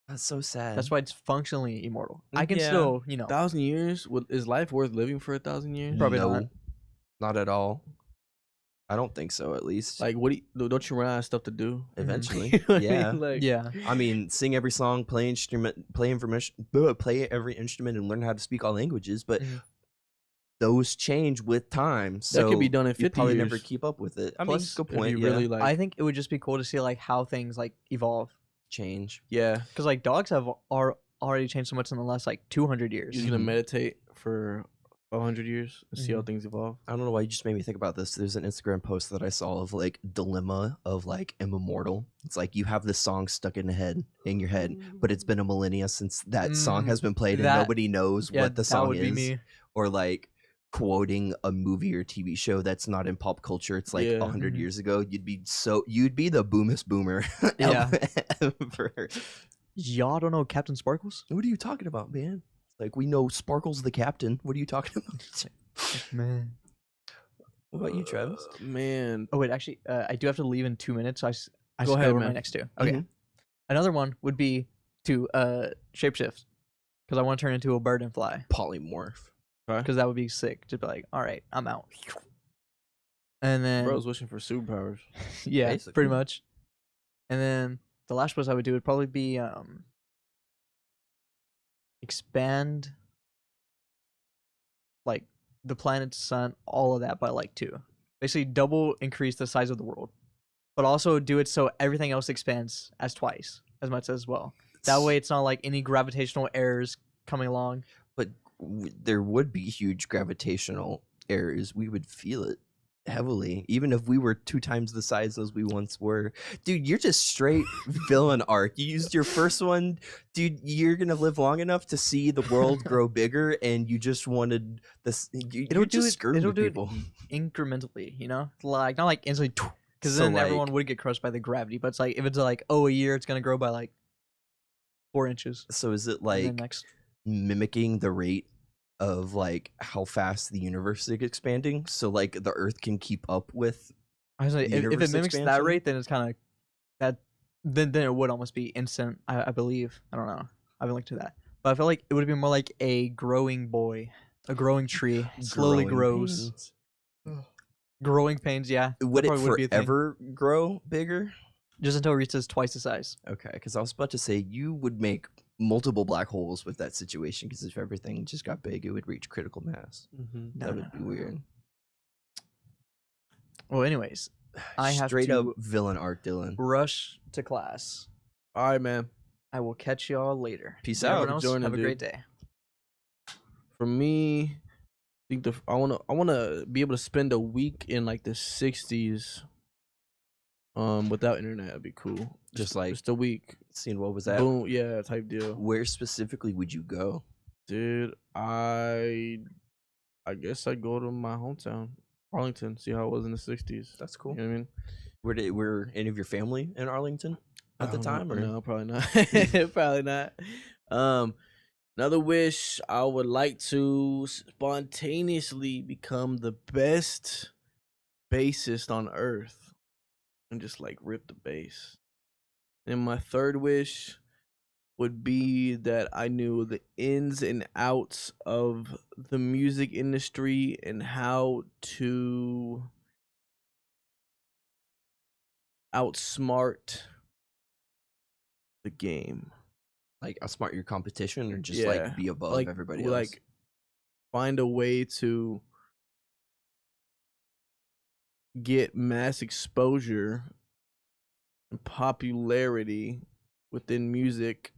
That's so sad. That's why it's functionally immortal. I can Yeah. still, 1,000 years? Is life worth living for 1,000 years? Probably no, not. not at all. I don't think so. At least Like, don't you run out of stuff to do? eventually. You know what I Yeah. mean? Like, yeah. I mean, sing every song, play every instrument, and learn how to speak all languages. But Mhm. those change with time. So could be done in you 50 probably never years. keep up with it. I Plus, mean, good if point. you Yeah. really like, I think it would just be cool to see like how things like evolve, Change. yeah, because like dogs are already changed so much in the last like 200 years. you're gonna Mhm. meditate for 100 years and see how Mhm. things evolve. I don't know why you just made me think about this. There's an Instagram post that I saw of like dilemma of like am immortal. It's like you have this song stuck in your head, but it's been a millennia since that song has been played and That- nobody knows Yeah, what the song that would is. be me. Or like quoting a movie or TV show that's not in pop culture. It's like Yeah. 100 Mhm. years ago. You'd be the boomest boomer Yeah. ever. Y'all don't know Captain Sparkles? What are you talking about, man? Like we know Sparkle's the captain. What are you talking about? Man. What about you, Travis? Man, Oh wait, actually, I do have to leave in 2 minutes. So I Go should ahead, over man. my next two. Okay. Mhm. Another one would be to shapeshift, because I want to turn into a bird and fly, Polymorph. because that would be sick. To be like, all right, I'm out. And then bro's wishing for superpowers. yeah, Basically. pretty much. And then the last place I would do would probably be expand like the planet's sun, all of that by like 2. Basically double increase the size of the world. But also do it so everything else expands as twice as much as well. That way it's not like any gravitational errors coming along. But there would be huge gravitational errors. We would feel it heavily, even if we were 2 times the size as we once were. Dude, you're just straight villain arc. You used your first one, dude. You're gonna live long enough to see the world grow bigger, and you just wanted this. You're just screwing it'll with do it people. incrementally, like not like instantly, because So, then like- everyone would get crushed by the gravity. But it's like if it's like, oh, a year, it's gonna grow by like 4 inches. So is it And then like next, mimicking the rate of like how fast the universe is expanding, so like the Earth can keep up with? I was like, if it universe mimics that expansion? rate, then it's kind of that. Then it would almost be instant. I believe. I don't know. I haven't looked to that, but I feel like it would be more like a growing boy, a growing tree, slowly Growing grows. pains. Growing pains, yeah. that Would it probably would be a thing. forever grow bigger? Just until it reaches twice the size. Okay, because I was about to say you would make multiple black holes with that situation. Because if everything just got big, it would reach critical mass. Mm-hmm. No, That no, would be no, no. weird. Well, anyways, I have Straight to up villain art, Dylan. rush to class. All right, man. I will catch y'all later. Peace Everyone out. else, Joining, have a dude. great day. For me, I think I wanna be able to spend a week in like the 60s, without internet. That'd be cool. Just like just a week. seeing what was that. Boom, yeah, type deal. Where specifically would you go? Dude, I guess I'd go to my hometown, Arlington, see how it was in the 60s. That's You cool. know what I mean? Were any of your family in Arlington at the I don't time? know. Or? No, probably not. Probably not. Another wish, I would like to spontaneously become the best bassist on earth and just like rip the bass. And my third wish would be that I knew the ins and outs of the music industry and how to outsmart the game. Like outsmart your competition, or just Yeah, like be above like everybody else? like find a way to get mass exposure and popularity within music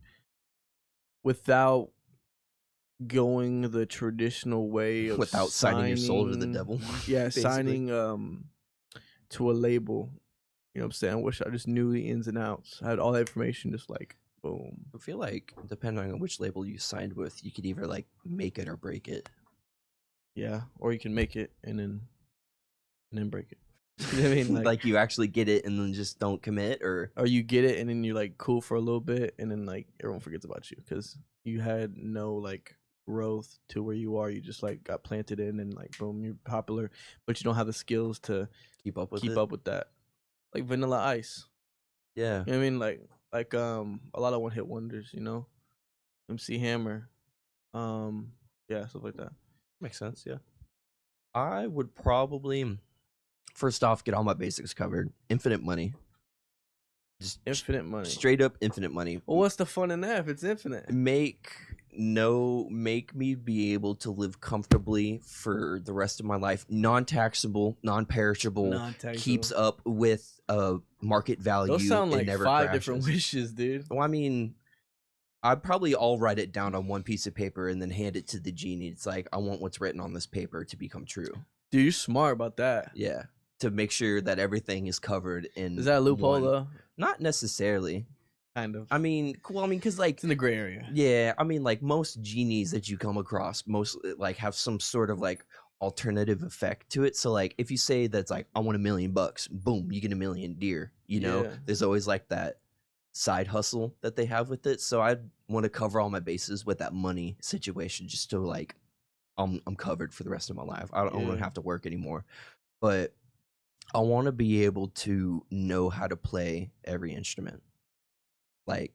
without going the traditional way of without signing your soul to the signing- devil. Yeah, basically. signing to a label. You know what I'm saying? I wish I just knew the ins and outs. I had all that information, just like boom. I feel like depending on which label you signed with, you could either like make it or break it. Yeah, or you can make it and then break it. You know what I mean? Like you actually get it and then just don't commit, or you get it and then you're like cool for a little bit, and then like everyone forgets about you because you had no like growth to where you are. You just like got planted in and like boom, you're popular, but you don't have the skills to keep up with keep it. up with that. Like Vanilla Ice. Yeah. You know what I mean? Like a lot of one hit wonders, you know? MC Hammer. Yeah, stuff like that. Makes sense, yeah. I would probably first off get all my basics covered. Infinite money. Just Infinite money. straight up infinite money. Well, what's the fun in that if it's infinite? Make me be able to live comfortably for the rest of my life. Non-taxable, non-perishable, Non-taxable. keeps up with market value. Those sound and like never 5 crashes. different wishes, dude. Well, I mean, I'd probably all write it down on one piece of paper and then hand it to the genie. It's like, I want what's written on this paper to become true. Dude, you're smart about that. Yeah. To make sure that everything is covered in Is that a loophole one. though? Not necessarily. Kind of. I mean, because like It's in the gray area. yeah, I mean, like most genies that you come across, most like have some sort of like alternative effect to it. So like, if you say that's like, I want $1 million, boom, you get $1 million deer. You know, Yeah. there's always like that side hustle that they have with it. So I'd want to cover all my bases with that money situation, just to like, I'm covered for the rest of my life. I don't want Yeah. to have to work anymore, but I want to be able to know how to play every instrument. Like,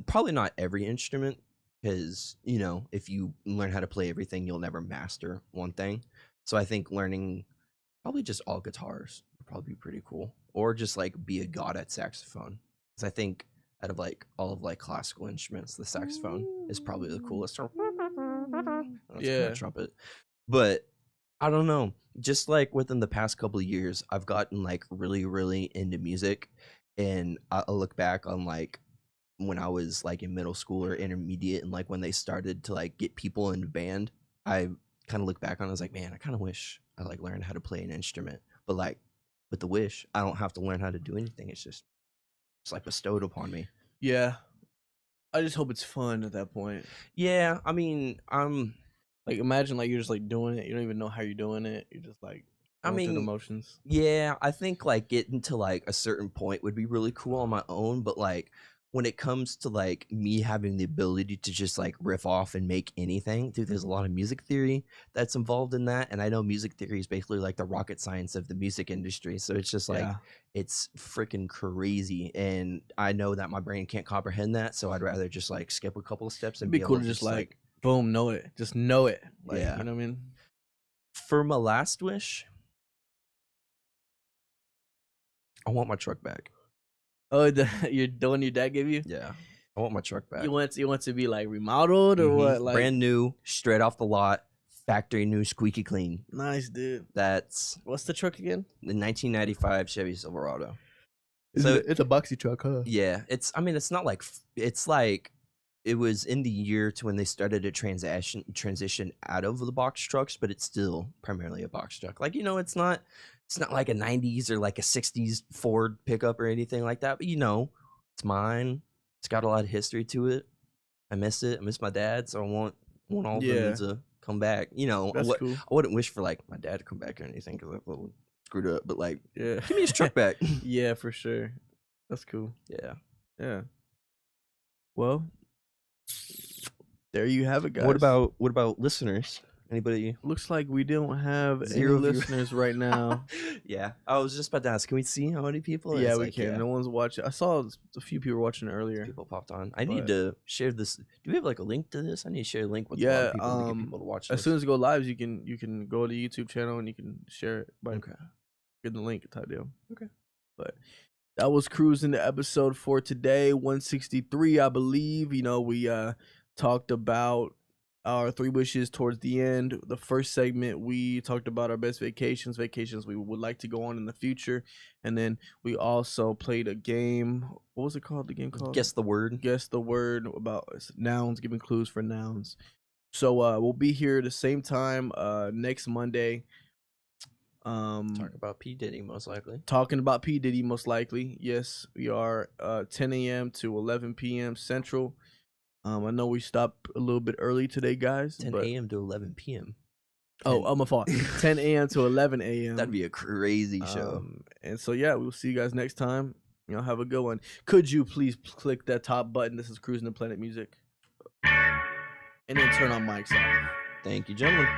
probably not every instrument, because, you know, if you learn how to play everything, you'll never master one thing. So I think learning probably just all guitars would probably be pretty cool. Or just like be a god at saxophone. Because I think out of like all of like classical instruments, the saxophone is probably the coolest. That's kind Yeah. of trumpet. But I don't know. Just like within the past couple of years, I've gotten like really, really into music. And I look back on like when I was like in middle school or intermediate, and like when they started to like get people in band, I kind of look back on it, I was like, man, I kind of wish I like learned how to play an instrument. But like with the wish, I don't have to learn how to do anything. It's like bestowed upon me. Yeah. I just hope it's fun at that point. Yeah, I mean, Like imagine like you're just like doing it. You don't even know how you're doing it. You're just like going through the motions. yeah, I think like getting to like a certain point would be really cool on my own, but like when it comes to like me having the ability to just like riff off and make anything, dude, there's a lot of music theory that's involved in that. And I know music theory is basically like the rocket science of the music industry. So it's just like, Yeah. it's freaking crazy. And I know that my brain can't comprehend that. So I'd rather just like skip a couple of steps and It'd be cool able to just like boom, know it. Just know it. Like, Yeah. You know what I mean? for my last wish, I want my truck back. Oh, the one your dad gave you? Yeah. I want my truck back. You want to be like remodeled or Mhm. what? Like Brand new, straight off the lot, factory new, squeaky clean. nice, dude. That's What's the truck again? the 1995 Chevy Silverado. It's So- it's a boxy truck, huh? Yeah, it's not like it's like it was in the year to when they started to transition out of the box trucks, but it's still primarily a box truck. Like, you know, it's not like a 90s or like a 60s Ford pickup or anything like that, but you know, it's mine. It's got a lot of history to it. I miss it. I miss my dad, so I want all of Yeah. them to come back. You know, That's cool. I wouldn't wish for like my dad to come back or anything because I'm a little screwed up, but like Yeah. give me his truck back. Yeah, for sure. That's cool. Yeah. Yeah. Well, there you have it, guys. What about listeners? Anybody? Looks like we don't have Zero any view- listeners right now. Yeah, I was just about to ask. Can we see how many people? And Yeah, it's we like, can. yeah, No one's watching. I saw a few people watching earlier. people popped on. I need But- to share this. Do we have like a link to this? I need to share a link with a lot Yeah, of people to get people to watch. As This. soon as it go live, you can go to the YouTube channel and you can share it by Okay. getting the link type deal. Okay. But that was Cruisin' the episode for today, 163, I believe. You know, we talked about our 3 wishes towards the end. The first segment, we talked about our best vacations we would like to go on in the future. And then we also played a game. What was it called? The game called? Guess the word. Guess the word about nouns, giving clues for nouns. So we'll be here the same time next Monday. Talk about P Diddy most likely. Talking about P Diddy most likely. Yes, we are 10 a.m. to 11 p.m. Central. I know we stopped a little bit early today, guys. 10 but a.m. to 11 p.m. Oh, I'm a fault. 10 a.m. to 11 a.m. That'd be a crazy show. And so yeah, we'll see you guys next time. Have a good one. Could you please click that top button? This is Cruising the Planet Music, and then turn on mics off. Thank you, gentlemen.